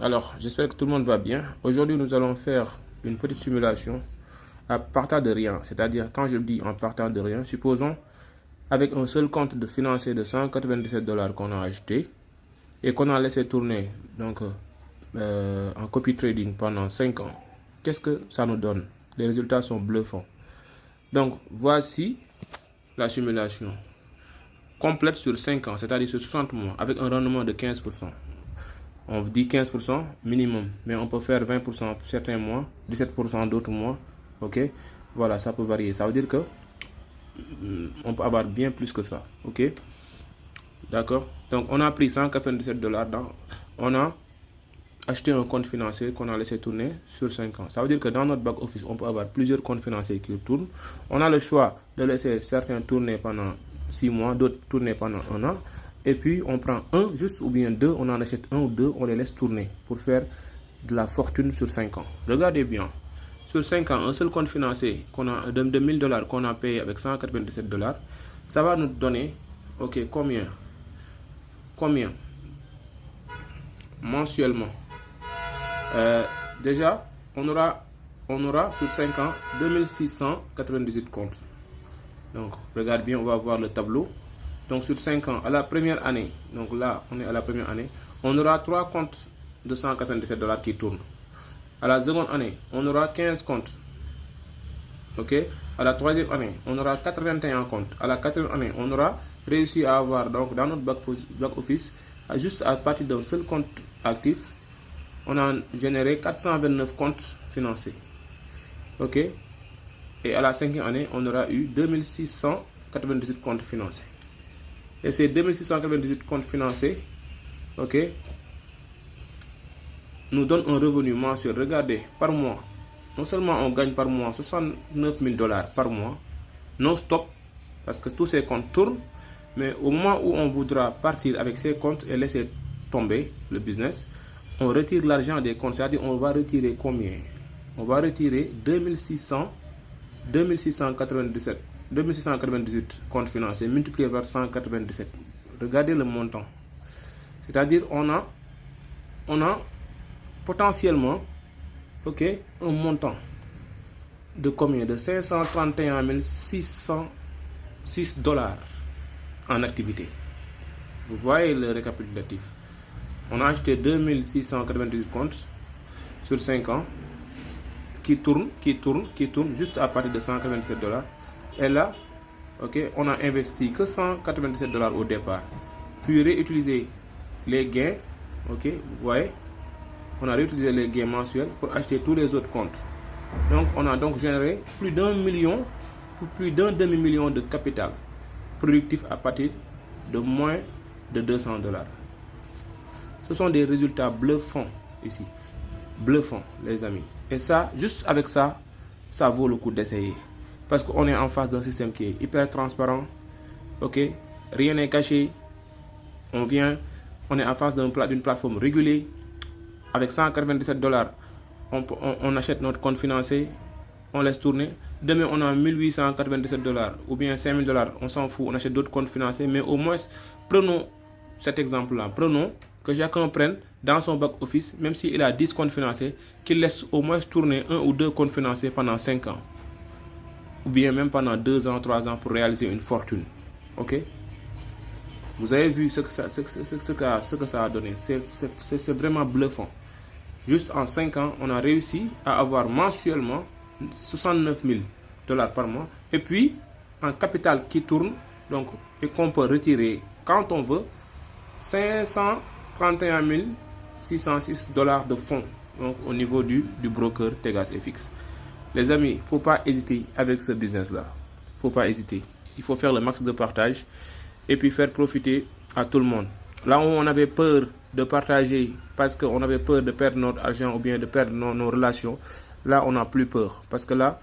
Alors, j'espère que tout le monde va bien. Aujourd'hui, nous allons faire une petite simulation à partir de rien. C'est-à-dire, quand je dis en partant de rien, supposons avec un seul compte de financier de 197 dollars qu'on a acheté et qu'on a laissé tourner en copy trading pendant 5 ans. Qu'est-ce que ça nous donne? Les résultats sont bluffants. Donc, voici la simulation complète sur 5 ans, c'est-à-dire sur 60 mois, avec un rendement de 15%. On dit 15% minimum, mais on peut faire 20% certains mois, 17% d'autres mois. Ok, voilà, ça peut varier. Ça veut dire que on peut avoir bien plus que ça. Ok, d'accord. Donc, on a pris 197 dollars, on a acheté un compte financier qu'on a laissé tourner sur 5 ans. Ça veut dire que dans notre back office, on peut avoir plusieurs comptes financiers qui tournent. On a le choix de laisser certains tourner pendant 6 mois, d'autres tourner pendant 1 an. Et puis, on prend un juste ou bien deux, on en achète un ou deux, on les laisse tourner pour faire de la fortune sur 5 ans. Regardez bien. Sur 5 ans, un seul compte financier de 1000 dollars qu'on a payé avec 197 dollars, ça va nous donner, ok, combien mensuellement. Déjà, on aura sur 5 ans 2698 comptes. Donc, regarde bien, on va voir le tableau. Donc, sur 5 ans, à la première année, donc là, on est à la première année, on aura 3 comptes de 197 dollars qui tournent. À la seconde année, on aura 15 comptes. Ok? À la troisième année, on aura 81 comptes. À la quatrième année, on aura réussi à avoir, donc, dans notre back office, juste à partir d'un seul compte actif, on a généré 429 comptes financiers. Ok? Et à la cinquième année, on aura eu 2698 comptes financiers. Et ces 2698 comptes financiers, ok, nous donnent un revenu mensuel. Regardez, par mois, non seulement on gagne par mois 69 000 dollars par mois, non-stop, parce que tous ces comptes tournent, mais au moment où on voudra partir avec ces comptes et laisser tomber le business, on retire l'argent des comptes, c'est-à-dire on va retirer combien? On va retirer 2698 comptes financiers multipliés par 197. Regardez le montant. C'est-à-dire on a potentiellement, ok, un montant de combien? De 531 606 dollars en activité. Vous voyez le récapitulatif. On a acheté 2698 comptes sur 5 ans qui tournent juste à partir de 197 dollars. Et là, ok, on a investi que 197 dollars au départ. Puis réutiliser les gains, ok, vous voyez, on a réutilisé les gains mensuels pour acheter tous les autres comptes. Donc, on a donc généré plus d'un demi-million de capital productif à partir de moins de 200 dollars. Ce sont des résultats bluffants ici. Bluffants, les amis. Et ça, juste avec ça, ça vaut le coup d'essayer. Parce qu'on est en face d'un système qui est hyper transparent. Ok, rien n'est caché. On est en face d'une plateforme régulée. Avec 197 dollars, on achète notre compte financier. On laisse tourner. Demain, on a 1897 dollars ou bien 5000 dollars. On s'en fout, on achète d'autres comptes financiers. Mais au moins, prenons cet exemple-là. Prenons que chacun prenne dans son back-office, même s'il a 10 comptes financiers, qu'il laisse au moins tourner 1 ou 2 comptes financiers pendant 5 ans. Ou bien même pendant 2 ans, 3 ans pour réaliser une fortune. Ok? Vous avez vu ce que ça a donné. C'est vraiment bluffant. Juste en 5 ans, on a réussi à avoir mensuellement 69 000 dollars par mois. Et puis, en capital qui tourne, donc, et qu'on peut retirer quand on veut, 531 606 dollars de fonds, donc au niveau du broker Tegas FX. Les amis, il ne faut pas hésiter avec ce business-là. Il ne faut pas hésiter. Il faut faire le max de partage et puis faire profiter à tout le monde. Là où on avait peur de partager parce qu'on avait peur de perdre notre argent ou bien de perdre nos relations, là on n'a plus peur. Parce que là,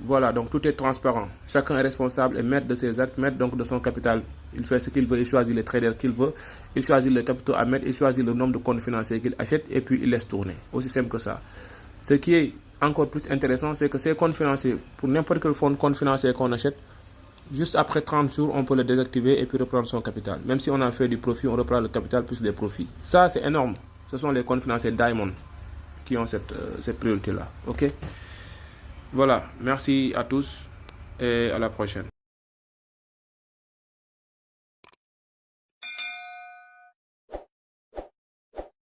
voilà, donc tout est transparent. Chacun est responsable et maître de ses actes, maître donc de son capital. Il fait ce qu'il veut, il choisit les traders qu'il veut, il choisit le capital à mettre, il choisit le nombre de comptes financiers qu'il achète et puis il laisse tourner. Aussi simple que ça. Ce qui est encore plus intéressant, c'est que ces comptes financiers, pour n'importe quel compte financier qu'on achète, juste après 30 jours, on peut le désactiver et puis reprendre son capital. Même si on a fait du profit, on reprend le capital plus les profits. Ça, c'est énorme. ce sont les comptes financiers Diamond qui ont cette priorité-là. Ok? Voilà, merci à tous et à la prochaine.